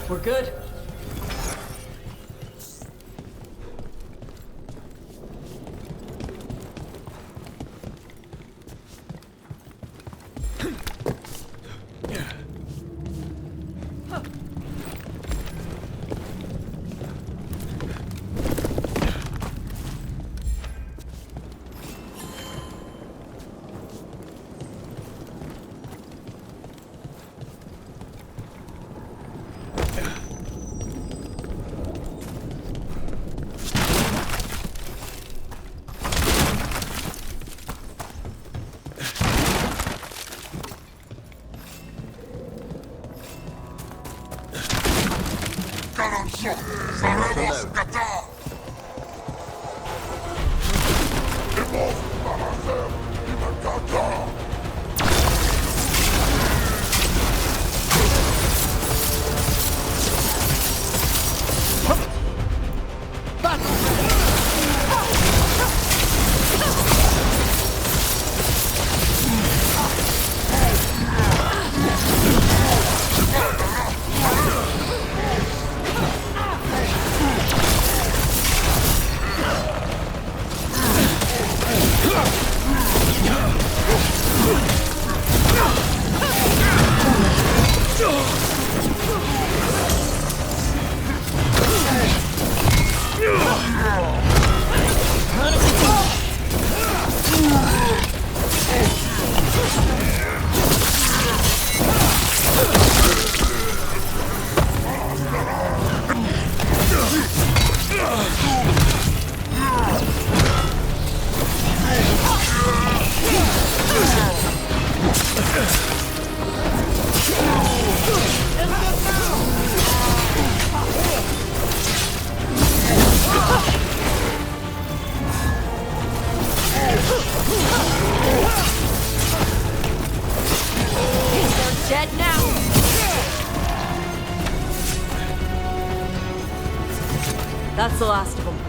We're good. Dead now! That's the last of them.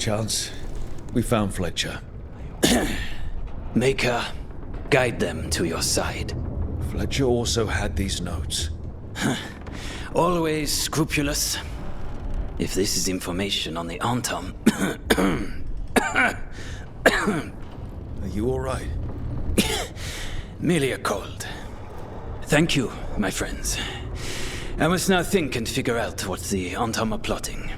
chance, we found Fletcher. Maker, guide them to your side. Fletcher also had these notes. Always scrupulous. If this is information on the Antom... Are you alright? Merely a cold. Thank you, my friends. I must now think and figure out what the Antom are plotting.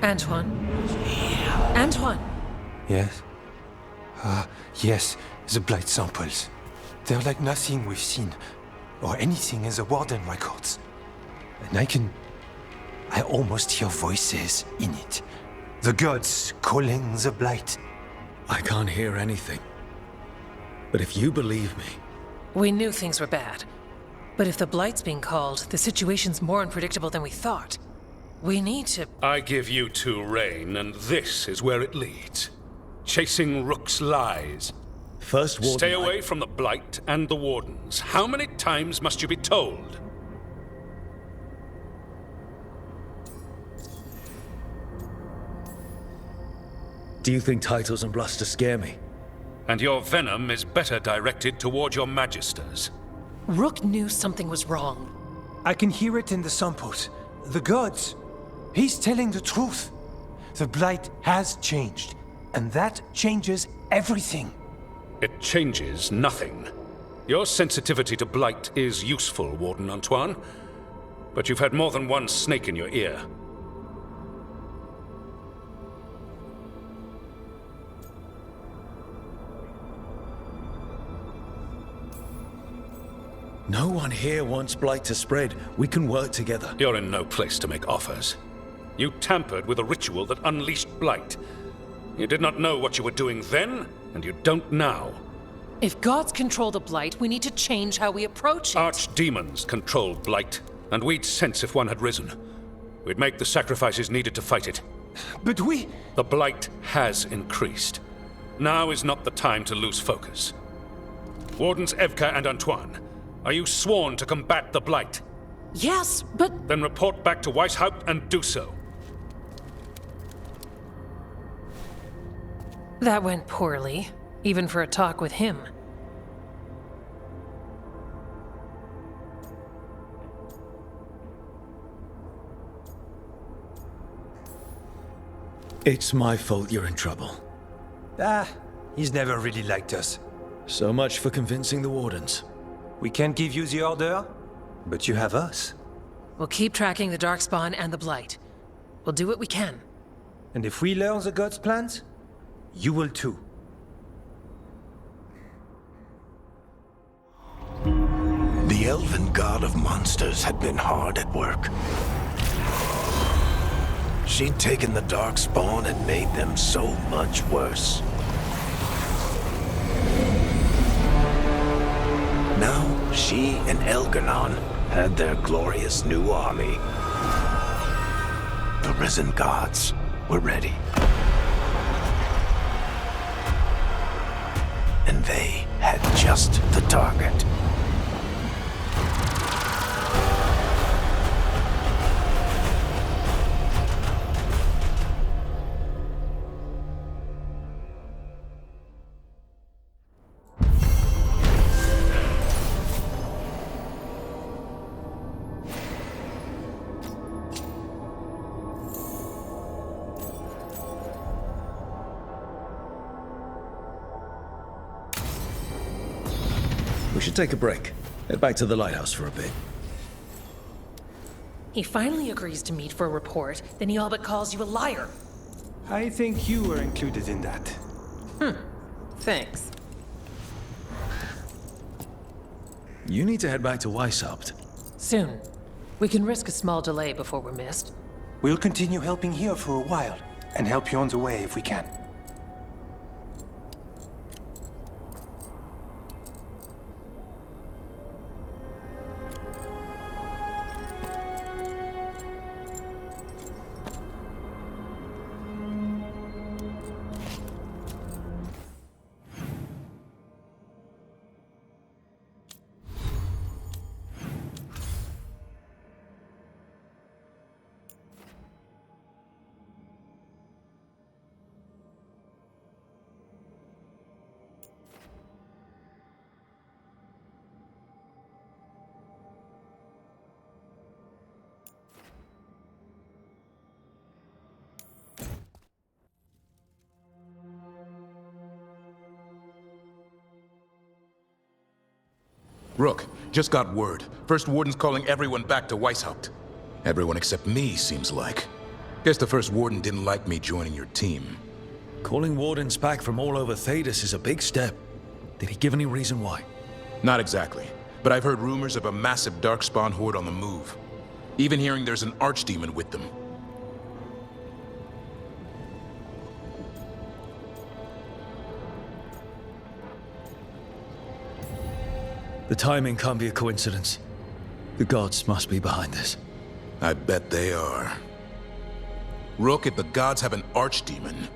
Antoine? Antoine! Yes? Yes, the blight samples. They're like nothing we've seen, or anything in the Warden records. And I almost hear voices in it. The gods calling the blight. I can't hear anything. But if you believe me, We knew things were bad. But if the blight's being called, the situation's more unpredictable than we thought. We need to... I give you two reign, and this is where it leads. Chasing Rook's lies. first Warden... Stay away from the Blight and the Wardens. How many times must you be told? Do you think titles and bluster scare me? And your venom is better directed toward your magisters. Rook knew something was wrong. I can hear it in the samples. The gods. He's telling the truth. The blight has changed, and that changes everything. It changes nothing. Your sensitivity to Blight is useful, Warden Antoine. But you've had more than one snake in your ear. No one here wants Blight to spread. We can work together. You're in no place to make offers. You tampered with a ritual that unleashed Blight. You did not know what you were doing then, and you don't now. If gods control the blight, we need to change how we approach it. Archdemons control Blight, and we'd sense if one had risen. We'd make the sacrifices needed to fight it. But we... The Blight has increased. Now is not the time to lose focus. Wardens Evka and Antoine, are you sworn to combat the Blight? Yes, but... Then report back to Weishaupt and do so. That went poorly, even for a talk with him. It's my fault you're in trouble. He's never really liked us. So much for convincing the Wardens. We can't give you the order, but you have us. We'll keep tracking the Darkspawn and the blight. We'll do what we can. And if we learn the gods' plans, you will too. The elven god of monsters had been hard at work. She'd taken the Darkspawn and made them so much worse. Now, she and Elgar'nan had their glorious new army. The risen gods were ready. And they had just the target. We should take a break. Head back to the lighthouse for a bit. He finally agrees to meet for a report, then he all but calls you a liar. I think you were included in that. Thanks. You need to head back to Weishaupt. Soon. We can risk a small delay before we're missed. We'll continue helping here for a while, and help you on the way if we can. Rook, just got word. First Warden's calling everyone back to Weishaupt. Everyone except me, seems like. Guess the first warden didn't like me joining your team. Calling wardens back from all over Thedas is a big step. Did he give any reason why? Not exactly, but I've heard rumors of a massive darkspawn horde on the move. Even hearing there's an archdemon with them. The timing can't be a coincidence. The gods must be behind this. I bet they are. Rook, if the gods have an archdemon,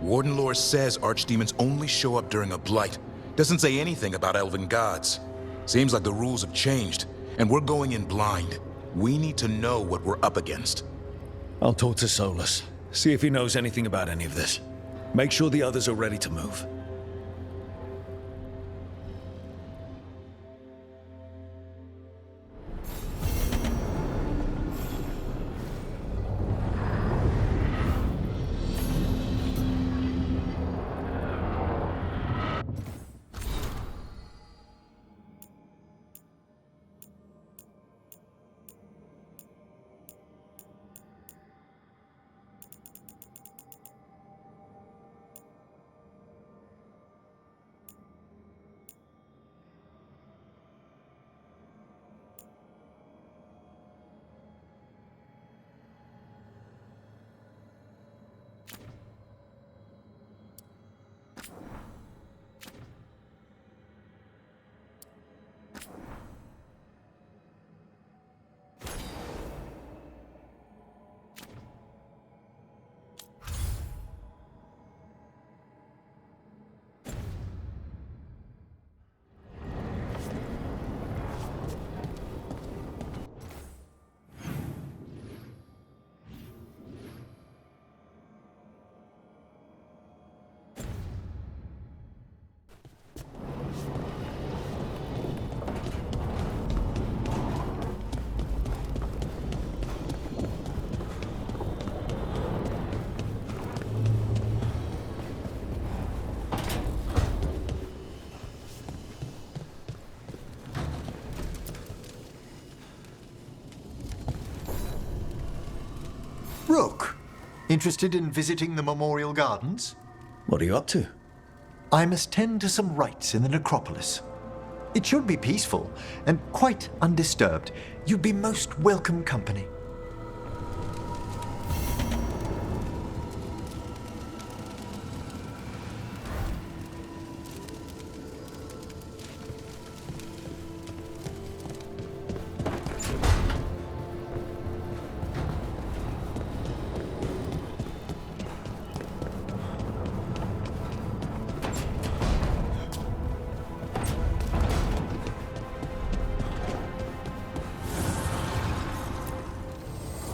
Warden lore says archdemons only show up during a blight. Doesn't say anything about elven gods. Seems like the rules have changed, and we're going in blind. We need to know what we're up against. I'll talk to Solus, see if he knows anything about any of this. Make sure the others are ready to move. Rook, interested in visiting the Memorial Gardens? What are you up to? I must tend to some rites in the necropolis. It should be peaceful and quite undisturbed. You'd be most welcome company.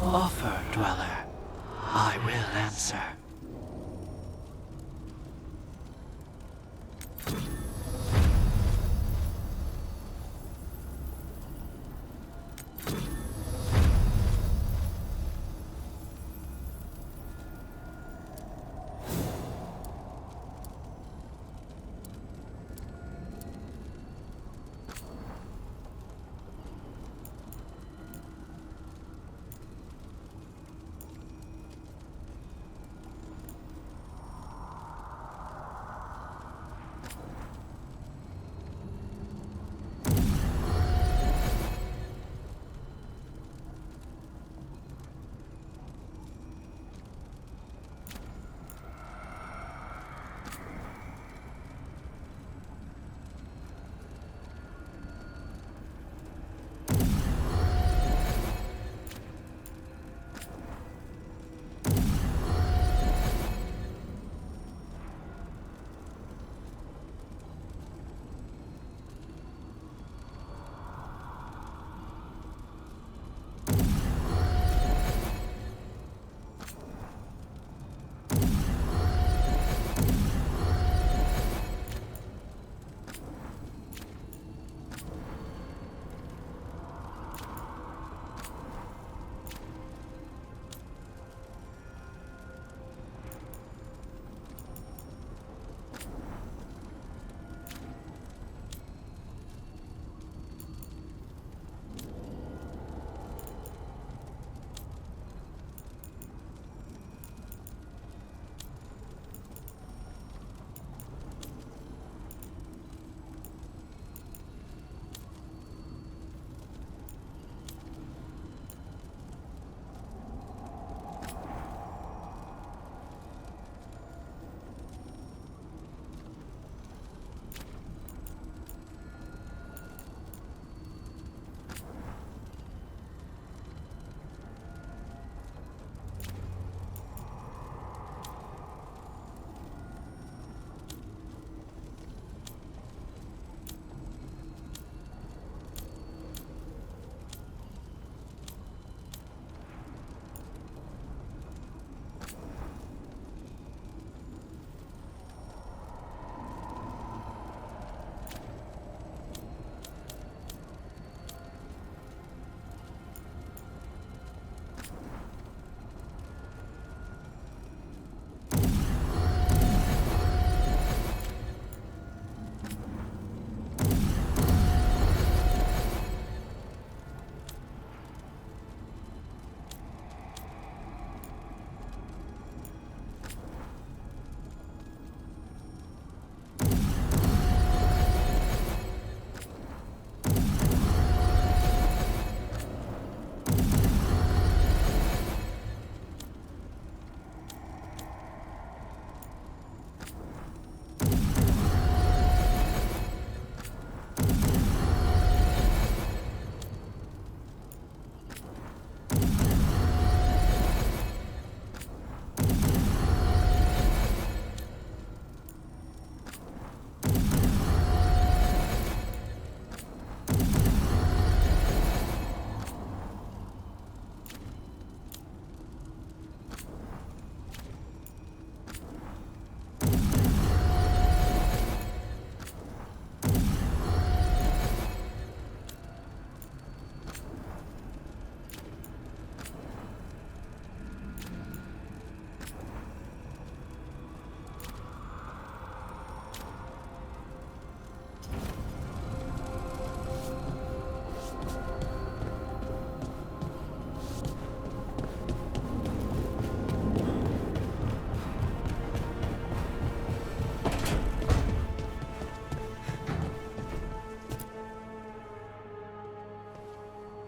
Offer, Dweller. I will answer.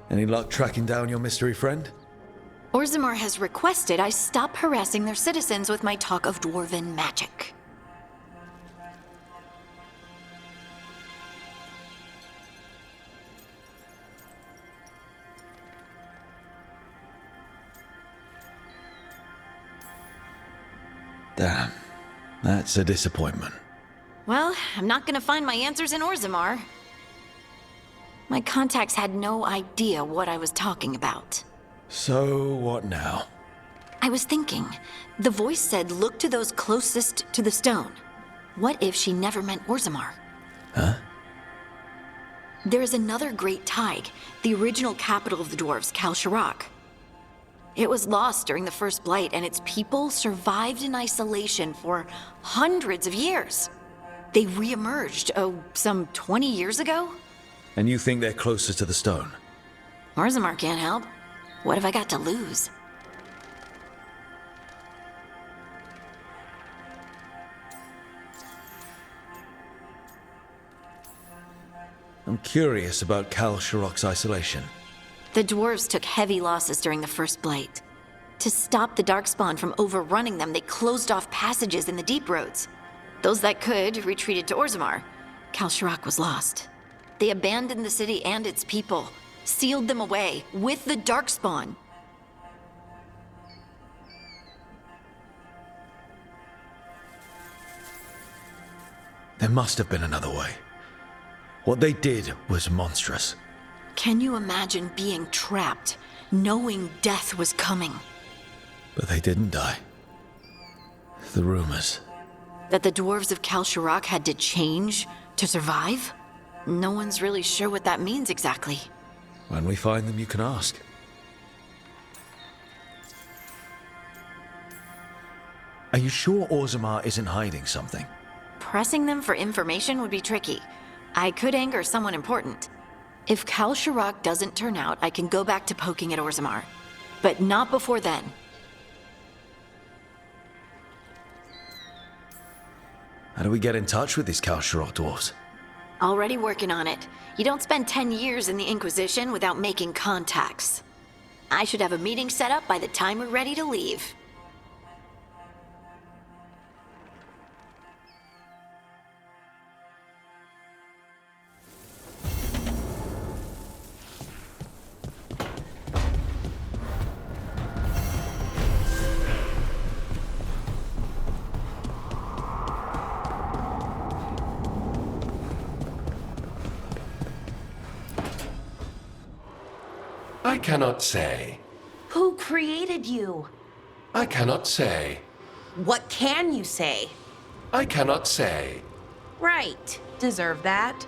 Any luck tracking down your mystery friend? Orzammar has requested I stop harassing their citizens with my talk of dwarven magic. Damn. That's a disappointment. Well, I'm not gonna find my answers in Orzammar. My contacts had no idea what I was talking about. So, what now? I was thinking, the voice said look to those closest to the stone. What if she never meant Orzammar? Huh? There is another great Tig, the original capital of the dwarves, Kalsharak. It was lost during the First Blight, and its people survived in isolation for hundreds of years. They re-emerged, some 20 years ago? And you think they're closer to the stone? Orzammar can't help. What have I got to lose? I'm curious about Kalsharak's isolation. The dwarves took heavy losses during the First Blight. To stop the Darkspawn from overrunning them, they closed off passages in the deep roads. Those that could retreated to Orzammar. Kalsharak was lost. They abandoned the city and its people, sealed them away with the Darkspawn. There must have been another way. What they did was monstrous. Can you imagine being trapped, knowing death was coming? But they didn't die. The rumors. That the dwarves of Kalsharak had to change to survive? No one's really sure what that means exactly. When we find them, you can ask. Are you sure Orzammar isn't hiding something? Pressing them for information would be tricky. I could anger someone important. If Kalsharak doesn't turn out, I can go back to poking at Orzammar. But not before then. How do we get in touch with these Kalsharak dwarves? Already working on it. You don't spend 10 years in the Inquisition without making contacts. I should have a meeting set up by the time we're ready to leave. I cannot say. Who created you? I cannot say. What can you say? I cannot say. Right. Deserve that.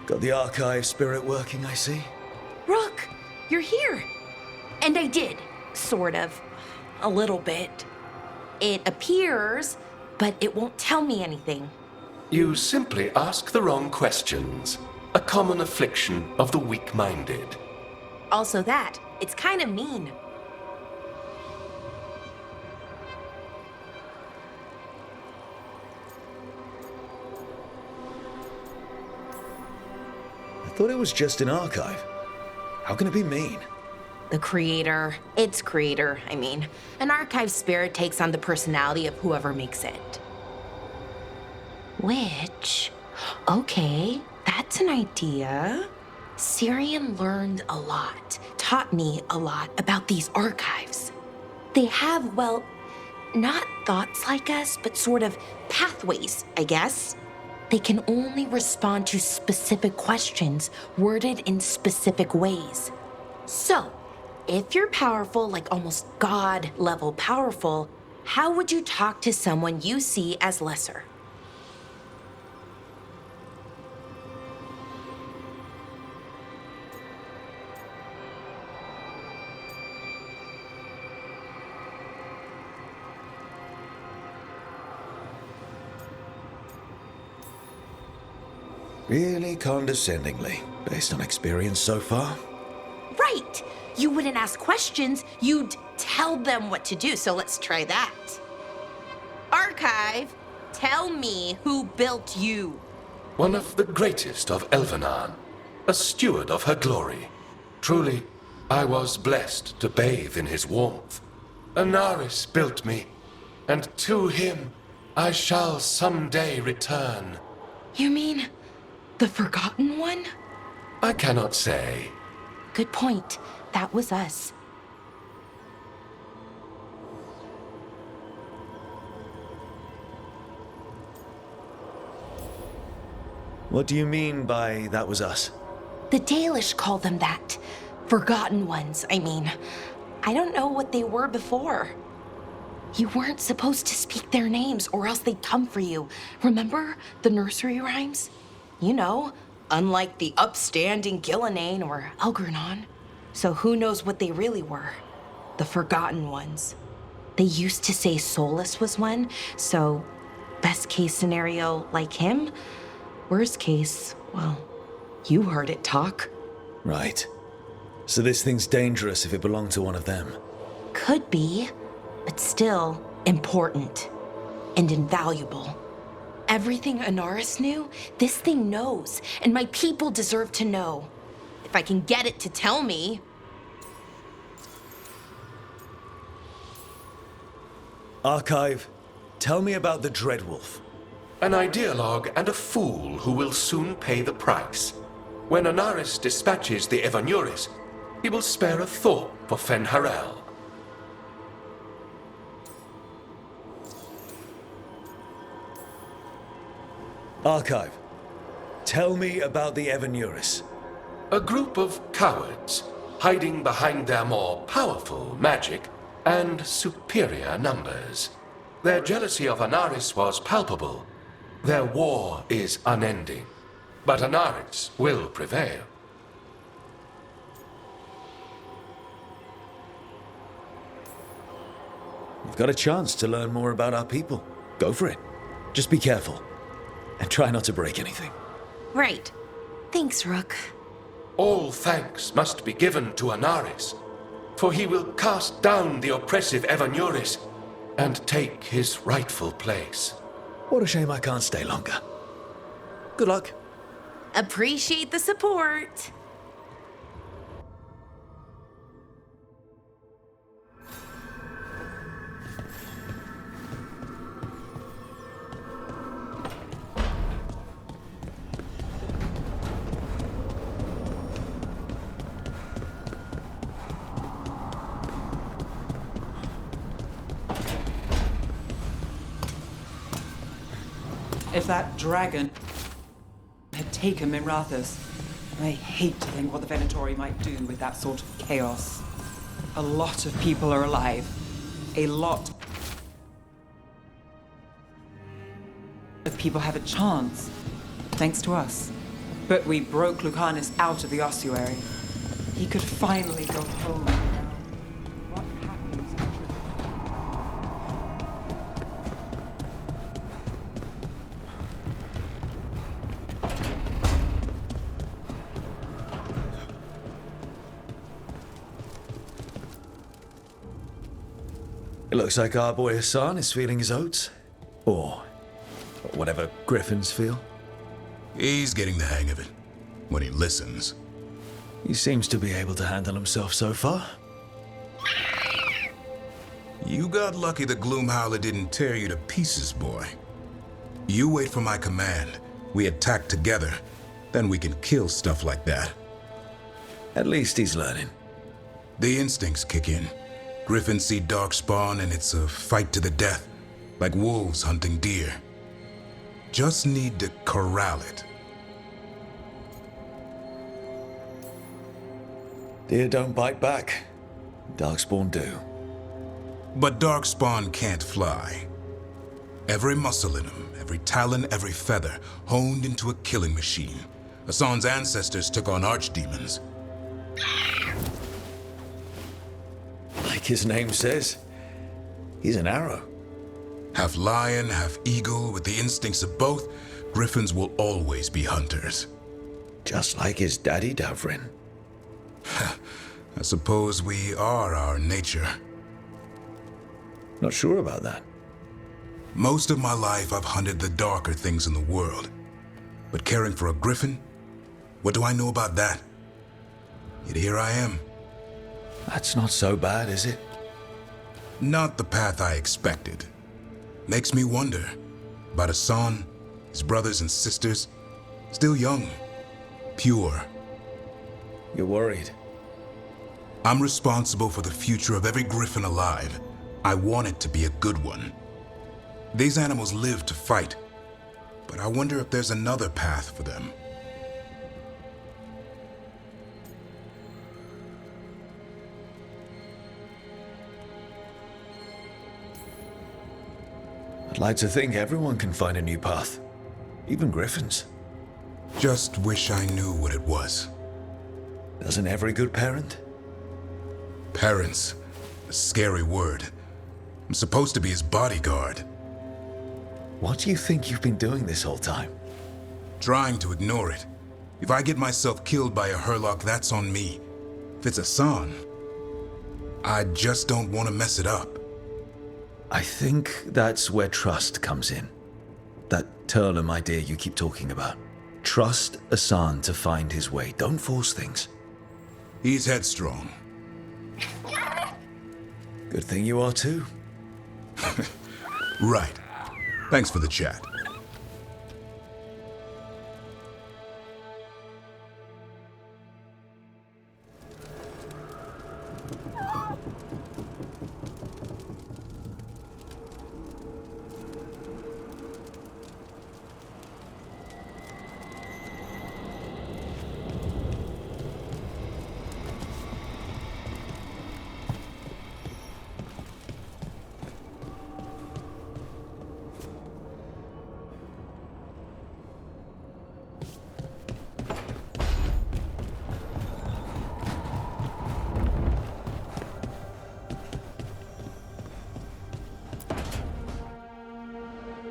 Got the archive spirit working, I see. Rook, you're here. And I did. Sort of. A little bit. It appears, but it won't tell me anything. You simply ask the wrong questions. A common affliction of the weak-minded. Also that, it's kind of mean. I thought it was just an archive. How can it be mean? The creator, its creator, I mean. An archive spirit takes on the personality of whoever makes it. Which, okay, that's an idea. Syrian learned a lot, taught me a lot about these archives. They have, well, not thoughts like us, but sort of pathways, I guess. They can only respond to specific questions worded in specific ways. So, if you're powerful, like almost God-level powerful, how would you talk to someone you see as lesser? Really condescendingly, based on experience so far. Right! You wouldn't ask questions, you'd tell them what to do, so let's try that. Archive, tell me who built you. One of the greatest of Elvenan, a steward of her glory. Truly, I was blessed to bathe in his warmth. Anaris built me, and to him I shall someday return. You mean the Forgotten One? I cannot say. Good point. That was us. What do you mean by that was us? The Dalish called them that. Forgotten Ones, I mean. I don't know what they were before. You weren't supposed to speak their names or else they'd come for you. Remember the nursery rhymes? You know, unlike the upstanding Gillenane or Elgranon. So who knows what they really were? The Forgotten Ones. They used to say Solus was one, so best case scenario like him. Worst case, well, you heard it talk. Right. So this thing's dangerous if it belonged to one of them. Could be, but still important and invaluable. Everything Anaris knew, this thing knows, and my people deserve to know. If I can get it to tell me. Archive, tell me about the Dreadwolf. An ideologue and a fool who will soon pay the price. When Anaris dispatches the Evanuris, he will spare a thought for Fen'Harel. Archive, tell me about the Evanuris. A group of cowards hiding behind their more powerful magic and superior numbers. Their jealousy of Anaris was palpable. Their war is unending, but Anaris will prevail. You've got a chance to learn more about our people. Go for it. Just be careful. And try not to break anything. Right. Thanks, Rook. All thanks must be given to Anaris, for he will cast down the oppressive Evanuris and take his rightful place. What a shame I can't stay longer. Good luck. Appreciate the support. If that dragon had taken Minrathous, I hate to think what the Venatori might do with that sort of chaos. A lot of people are alive. A lot of people have a chance, thanks to us. But we broke Lucanus out of the ossuary. He could finally go home. What happens after It looks like our boy Hassan is feeling his oats. Or whatever griffins feel. He's getting the hang of it. When he listens. He seems to be able to handle himself so far. You got lucky the Gloomhowler didn't tear you to pieces, boy. You wait for my command. We attack together. Then we can kill stuff like that. At least he's learning. The instincts kick in. Griffins see darkspawn and it's a fight to the death, like wolves hunting deer. Just need to corral it. Deer don't bite back. Darkspawn do. But darkspawn can't fly. Every muscle in him, every talon, every feather, honed into a killing machine. Hassan's ancestors took on archdemons. Like his name says, he's an arrow. Half lion, half eagle, with the instincts of both, griffins will always be hunters. Just like his daddy, Davrin. I suppose we are our nature. Not sure about that. Most of my life I've hunted the darker things in the world. But caring for a griffin? What do I know about that? Yet here I am. That's not so bad, is it? Not the path I expected. Makes me wonder about Hassan, his brothers and sisters, still young, pure. You're worried? I'm responsible for the future of every griffin alive. I want it to be a good one. These animals live to fight, but I wonder if there's another path for them. I'd like to think everyone can find a new path. Even griffins. Just wish I knew what it was. Doesn't every good parent? Parents. A scary word. I'm supposed to be his bodyguard. What do you think you've been doing this whole time? Trying to ignore it. If I get myself killed by a Hurlock, that's on me. If it's Hassan, I just don't want to mess it up. I think that's where trust comes in. That Turlum idea you keep talking about. Trust Hassan to find his way. Don't force things. He's headstrong. Good thing you are too. Right. Thanks for the chat.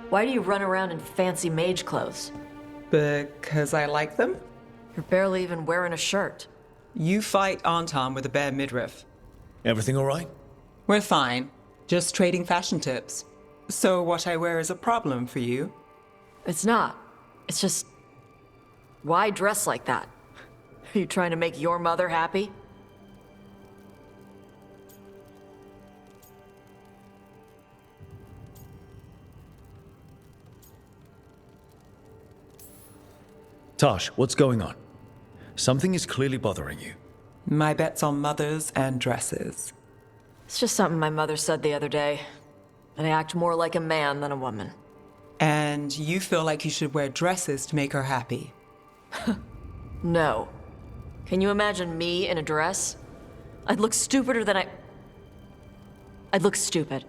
Why do you run around in fancy mage clothes? Because I like them? You're barely even wearing a shirt. You fight Anton with a bare midriff. Everything all right? We're fine. Just trading fashion tips. So what I wear is a problem for you? It's not. It's just... Why dress like that? Are you trying to make your mother happy? Tosh, what's going on? Something is clearly bothering you. My bet's on mothers and dresses. It's just something my mother said the other day. That I act more like a man than a woman. And you feel like you should wear dresses to make her happy? No. Can you imagine me in a dress? I'd look stupider than I'd look stupid.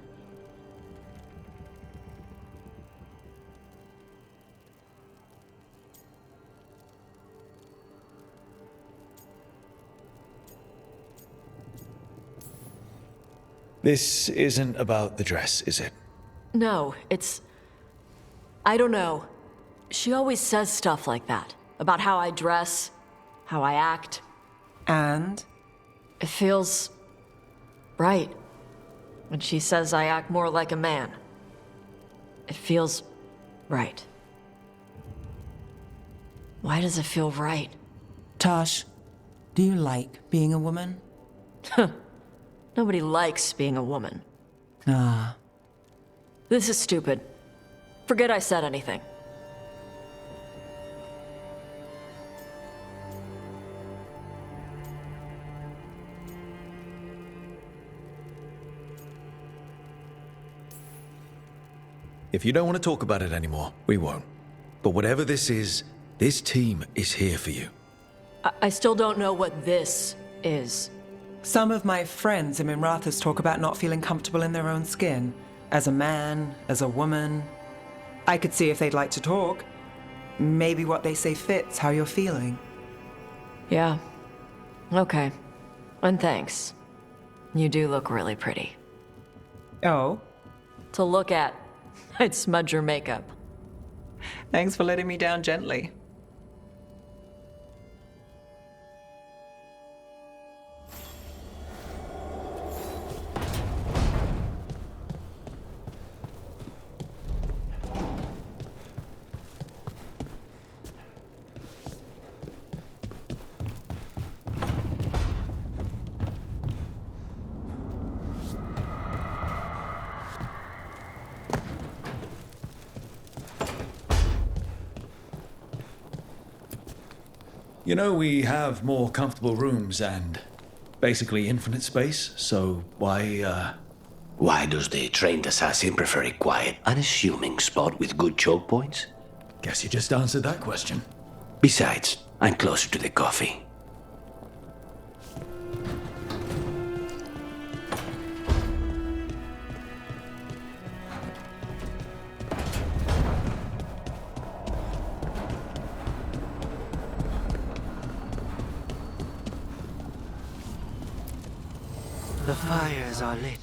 This isn't about the dress, is it? No, it's... I don't know. She always says stuff like that. About how I dress, how I act. And? It feels... right. When she says I act more like a man. It feels... right. Why does it feel right? Tosh, do you like being a woman? Nobody likes being a woman. Ah. This is stupid. Forget I said anything. If you don't want to talk about it anymore, we won't. But whatever this is, this team is here for you. I still don't know what this is. Some of my friends in Minrathous talk about not feeling comfortable in their own skin. As a man, as a woman. I could see if they'd like to talk. Maybe what they say fits how you're feeling. Yeah. Okay. And thanks. You do look really pretty. Oh? To look at, I'd smudge your makeup. Thanks for letting me down gently. You know, we have more comfortable rooms and basically infinite space, so why, Why does the trained assassin prefer a quiet, unassuming spot with good choke points? Guess you just answered that question. Besides, I'm closer to the coffee. The fires are lit.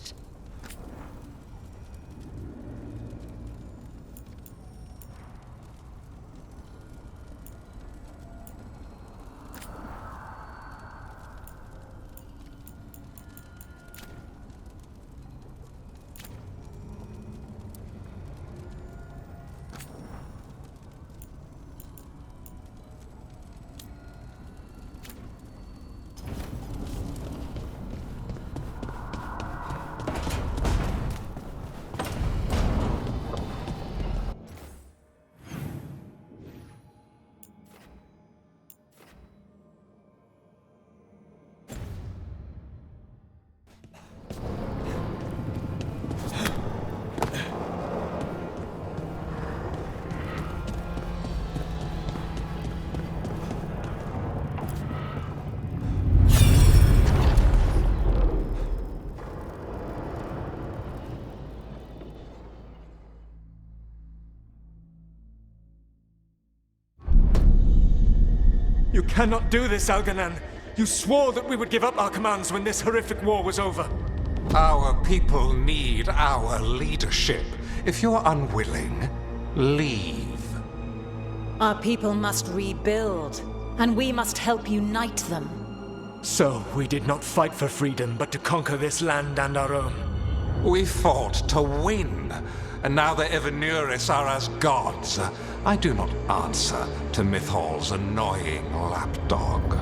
You cannot do this, Algernon. You swore that we would give up our commands when this horrific war was over. Our people need our leadership. If you're unwilling, leave. Our people must rebuild, and we must help unite them. So, we did not fight for freedom, but to conquer this land and our own. We fought to win, and now the Evanuris are as gods. I do not answer to Mythal's annoying lapdog.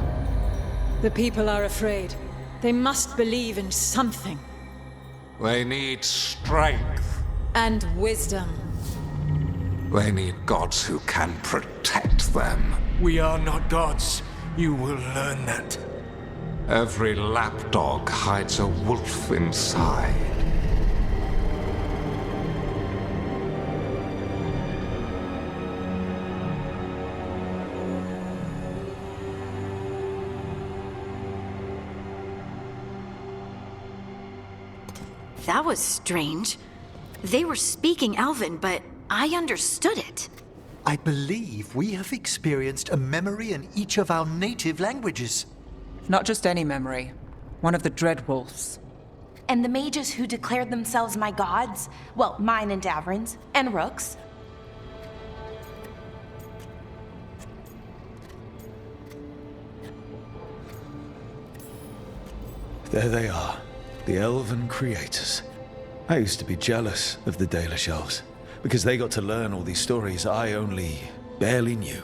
The people are afraid. They must believe in something. They need strength. And wisdom. They need gods who can protect them. We are not gods. You will learn that. Every lapdog hides a wolf inside. That was strange. They were speaking Elven, but I understood it. I believe we have experienced a memory in each of our native languages. Not just any memory. One of the Dread Wolves. And the mages who declared themselves my gods? Well, mine and Davrin's, and Rook's. There they are, the Elven creators. I used to be jealous of the Dalish elves, because they got to learn all these stories I only barely knew.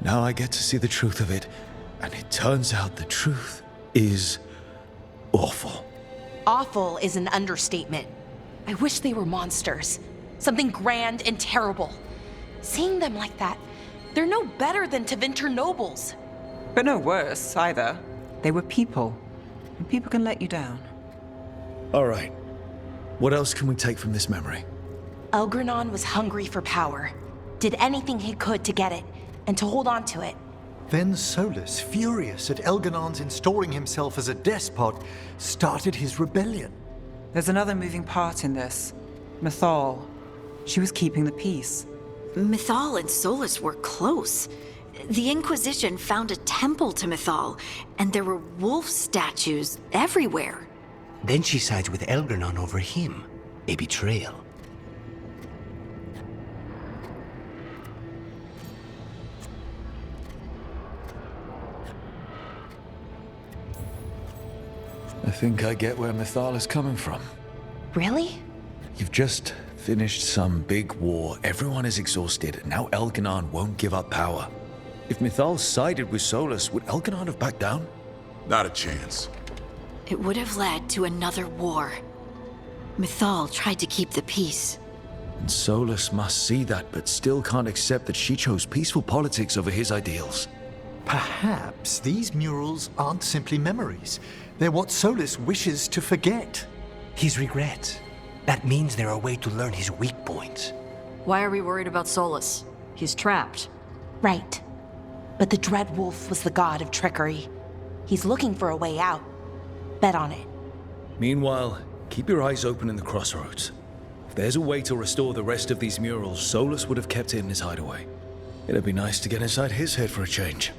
Now I get to see the truth of it, and it turns out the truth is awful. Awful is an understatement. I wish they were monsters. Something grand and terrible. Seeing them like that, they're no better than Tevinter nobles. But no worse, either. They were people. And people can let you down. All right. What else can we take from this memory? Elgranon was hungry for power. Did anything he could to get it, and to hold on to it. Then Solus, furious at Elganon's installing himself as a despot, started his rebellion. There's another moving part in this. Mythal. She was keeping the peace. Mythal and Solus were close. The Inquisition found a temple to Mythal, and there were wolf statues everywhere. Then she sides with Elgranon over him. A betrayal. I think I get where Mythal is coming from. Really? You've just finished some big war. Everyone is exhausted, and now Elganon won't give up power. If Mythal sided with Solus, would Elganon have backed down? Not a chance. It would have led to another war. Mythal tried to keep the peace. And Solus must see that, but still can't accept that she chose peaceful politics over his ideals. Perhaps these murals aren't simply memories. They're what Solus wishes to forget. His regrets. That means they're a way to learn his weak points. Why are we worried about Solus? He's trapped. Right. But the Dread Wolf was the god of trickery. He's looking for a way out. Bet on it. Meanwhile, keep your eyes open in the crossroads. If there's a way to restore the rest of these murals, Solus would have kept it in his hideaway. It'd be nice to get inside his head for a change.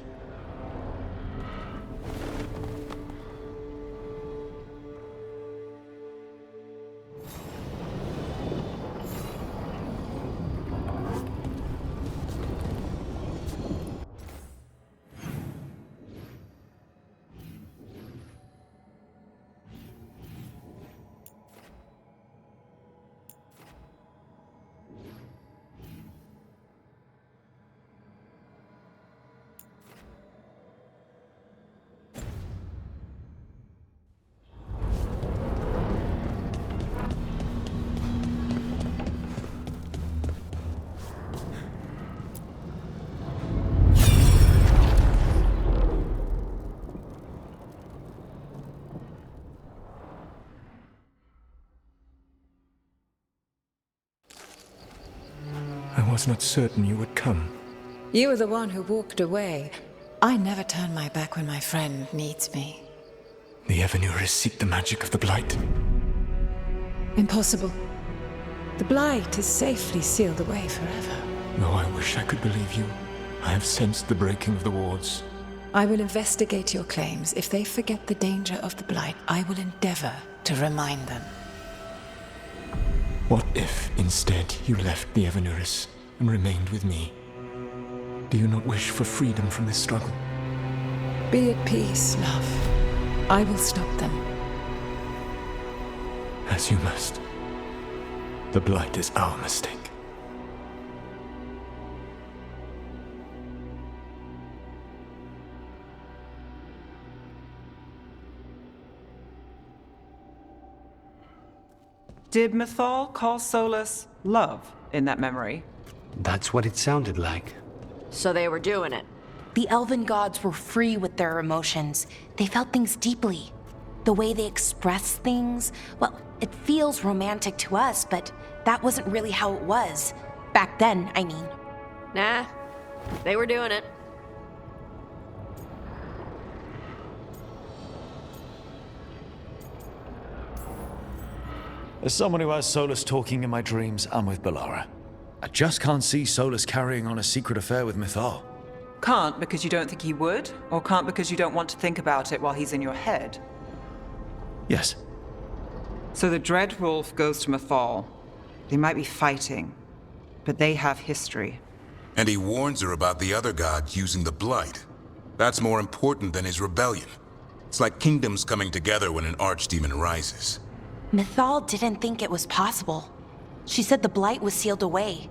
I was not certain you would come. You were the one who walked away. I never turn my back when my friend needs me. The Evanurus seek the magic of the Blight. Impossible. The Blight is safely sealed away forever. Though I wish I could believe you. I have sensed the breaking of the wards. I will investigate your claims. If they forget the danger of the Blight, I will endeavor to remind them. What if, instead, you left the Evanurus and remained with me? Do you not wish for freedom from this struggle? Be at peace, love. I will stop them. As you must. The Blight is our mistake. Did Mythal call Solus love in that memory? That's what it sounded like. So they were doing it. The elven gods were free with their emotions. They felt things deeply. The way they express things, well, it feels romantic to us, but that wasn't really how it was. Back then, I mean. Nah, they were doing it. As someone who has Solus talking in my dreams, I'm with Balara. I just can't see Solus carrying on a secret affair with Mythal. Can't because you don't think he would, or can't because you don't want to think about it while he's in your head? Yes. So the Dread Wolf goes to Mythal. They might be fighting, but they have history. And he warns her about the other gods using the Blight. That's more important than his rebellion. It's like kingdoms coming together when an archdemon rises. Mythal didn't think it was possible. She said the Blight was sealed away.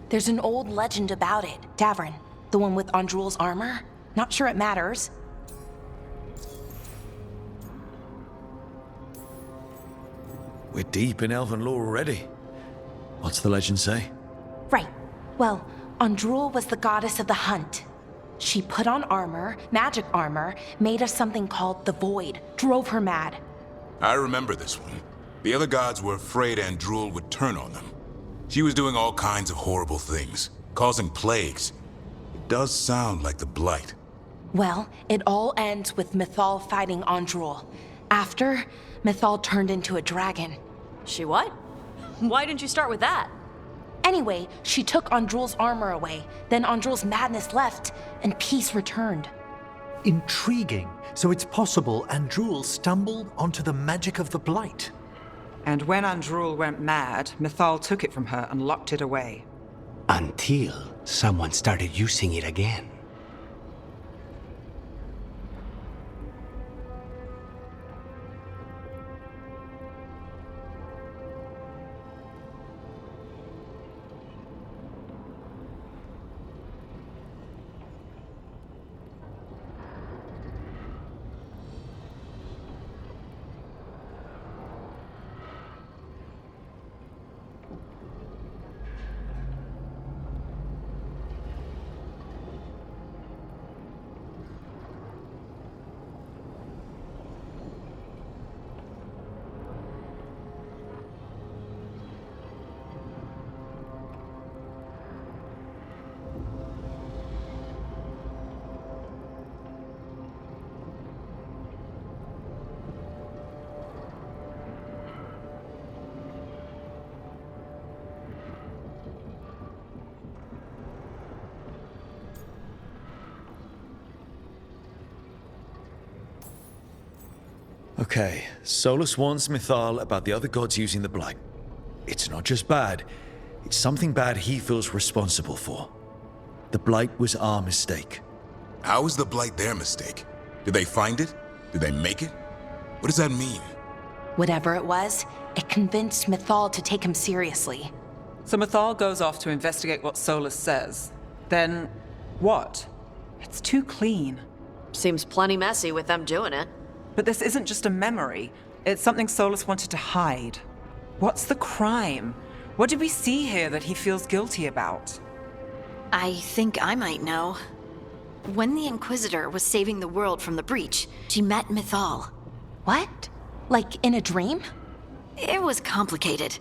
There's an old legend about it. Davern, the one with Andrul's armor. Not sure it matters. We're deep in elven lore already. What's the legend say? Right. Well, Andrul was the goddess of the hunt. She put on armor, magic armor, made us something called the Void, drove her mad. I remember this one. The other gods were afraid Andrul would turn on them. She was doing all kinds of horrible things, causing plagues. It does sound like the Blight. Well, it all ends with Mythal fighting Andrul. After, Mythal turned into a dragon. She what? Why didn't you start with that? Anyway, she took Andrul's armor away. Then Andrul's madness left, and peace returned. Intriguing. So it's possible Andrul stumbled onto the magic of the Blight. And when Andrul went mad, Mythal took it from her and locked it away. Until someone started using it again. Okay, Solus warns Mythal about the other gods using the Blight. It's not just bad, it's something bad he feels responsible for. The Blight was our mistake. How is the Blight their mistake? Did they find it? Did they make it? What does that mean? Whatever it was, it convinced Mythal to take him seriously. So Mythal goes off to investigate what Solus says. Then, what? It's too clean. Seems plenty messy with them doing it. But this isn't just a memory. It's something Solus wanted to hide. What's the crime? What did we see here that he feels guilty about? I think I might know. When the Inquisitor was saving the world from the breach, she met Mythal. What? Like in a dream? It was complicated.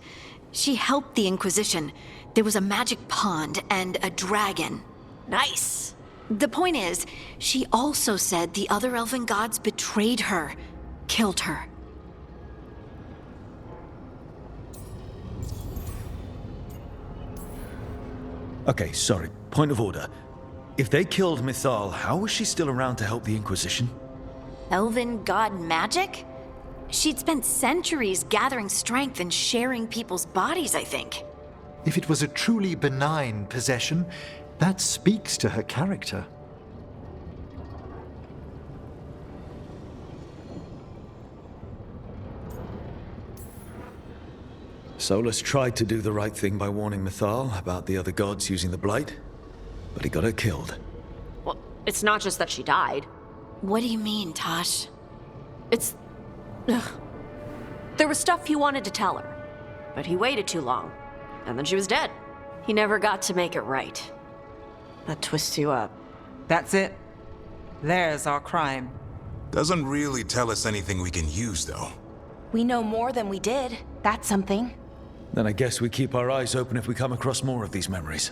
She helped the Inquisition. There was a magic pond and a dragon. Nice. The point is, she also said the other elven gods betrayed her, killed her. Okay, sorry. Point of order. If they killed Mythal, how was she still around to help the Inquisition? Elven god magic? She'd spent centuries gathering strength and sharing people's bodies, I think. If it was a truly benign possession, that speaks to her character. Solus tried to do the right thing by warning Mythal about the other gods using the Blight, but he got her killed. Well, it's not just that she died. What do you mean, Tosh? It's... Ugh. There was stuff he wanted to tell her, but he waited too long, and then she was dead. He never got to make it right. That twists you up. That's it. There's our crime. Doesn't really tell us anything we can use, though. We know more than we did. That's something. Then I guess we keep our eyes open if we come across more of these memories.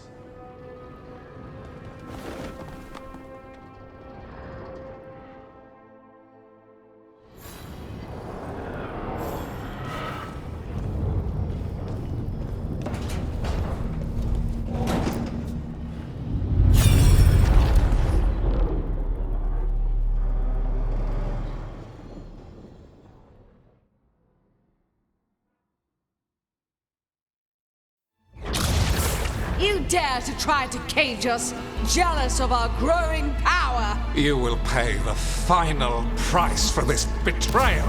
You dare to try to cage us, jealous of our growing power! You will pay the final price for this betrayal.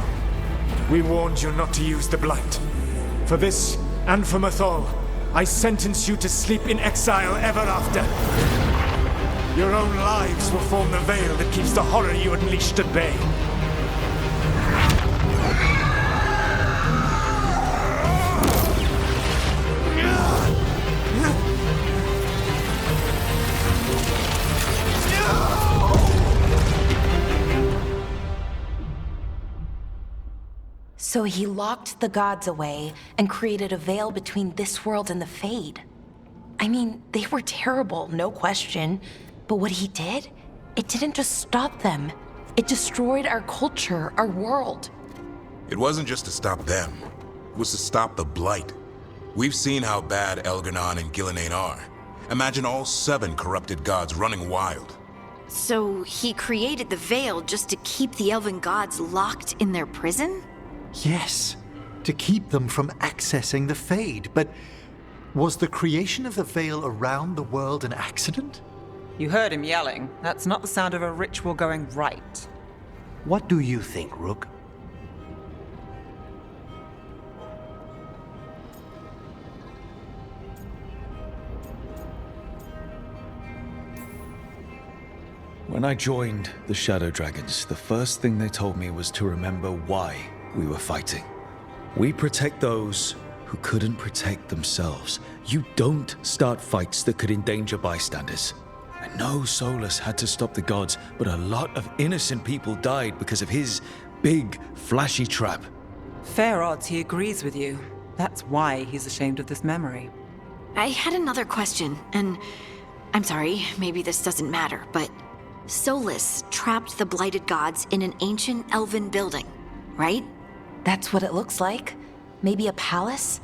We warned you not to use the Blight. For this, and for Mythal, I sentence you to sleep in exile ever after. Your own lives will form the veil that keeps the horror you unleashed at bay. So he locked the gods away and created a veil between this world and the Fade. I mean, they were terrible, no question. But what he did, it didn't just stop them. It destroyed our culture, our world. It wasn't just to stop them. It was to stop the Blight. We've seen how bad Elgar'nan and Gillenane are. Imagine all 7 corrupted gods running wild. So he created the veil just to keep the elven gods locked in their prison? Yes, to keep them from accessing the Fade. But was the creation of the veil around the world an accident? You heard him yelling. That's not the sound of a ritual going right. What do you think, Rook? When I joined the Shadow Dragons, the first thing they told me was to remember why we were fighting. We protect those who couldn't protect themselves. You don't start fights that could endanger bystanders. I know Solus had to stop the gods, but a lot of innocent people died because of his big, flashy trap. Fair odds he agrees with you. That's why he's ashamed of this memory. I had another question, and I'm sorry, maybe this doesn't matter, but Solus trapped the blighted gods in an ancient elven building, right? That's what it looks like. Maybe a palace?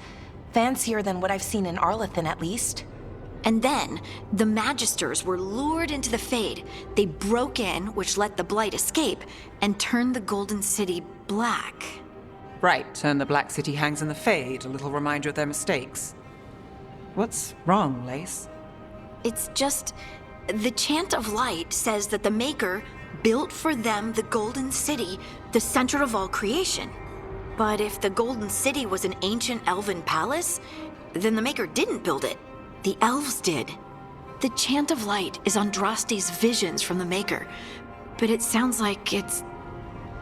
Fancier than what I've seen in Arlethan, at least. And then, the Magisters were lured into the Fade. They broke in, which let the Blight escape, and turned the Golden City black. Right, and the Black City hangs in the Fade, a little reminder of their mistakes. What's wrong, Lace? It's just... the Chant of Light says that the Maker built for them the Golden City, the center of all creation. But if the Golden City was an ancient elven palace, then the Maker didn't build it. The elves did. The Chant of Light is Andraste's visions from the Maker, but it sounds like it's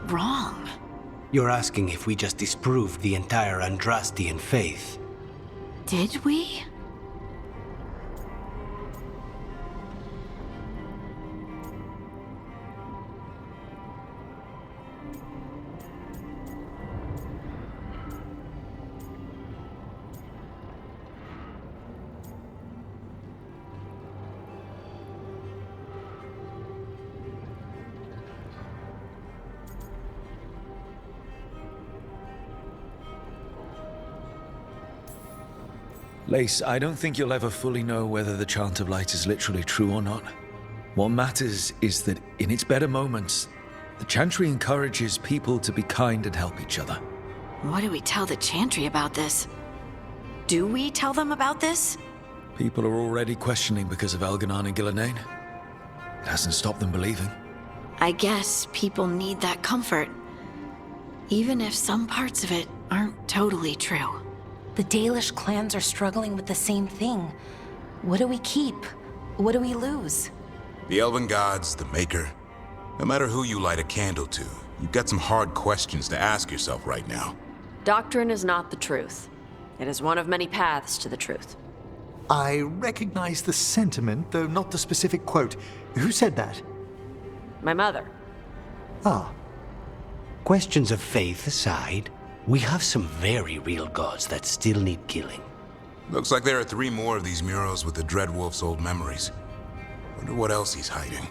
wrong. You're asking if we just disproved the entire Andrastian faith. Did we? Lace, I don't think you'll ever fully know whether the Chant of Light is literally true or not. What matters is that in its better moments, the Chantry encourages people to be kind and help each other. What do we tell the Chantry about this? Do we tell them about this? People are already questioning because of Elganon and Gillenane. It hasn't stopped them believing. I guess people need that comfort, even if some parts of it aren't totally true. The Dalish clans are struggling with the same thing. What do we keep? What do we lose? The Elven Gods, the Maker. No matter who you light a candle to, you've got some hard questions to ask yourself right now. Doctrine is not the truth. It is one of many paths to the truth. I recognize the sentiment, though not the specific quote. Who said that? My mother. Ah. Questions of faith aside, we have some very real gods that still need killing. Looks like there are 3 more of these murals with the Dreadwolf's old memories. Wonder what else he's hiding.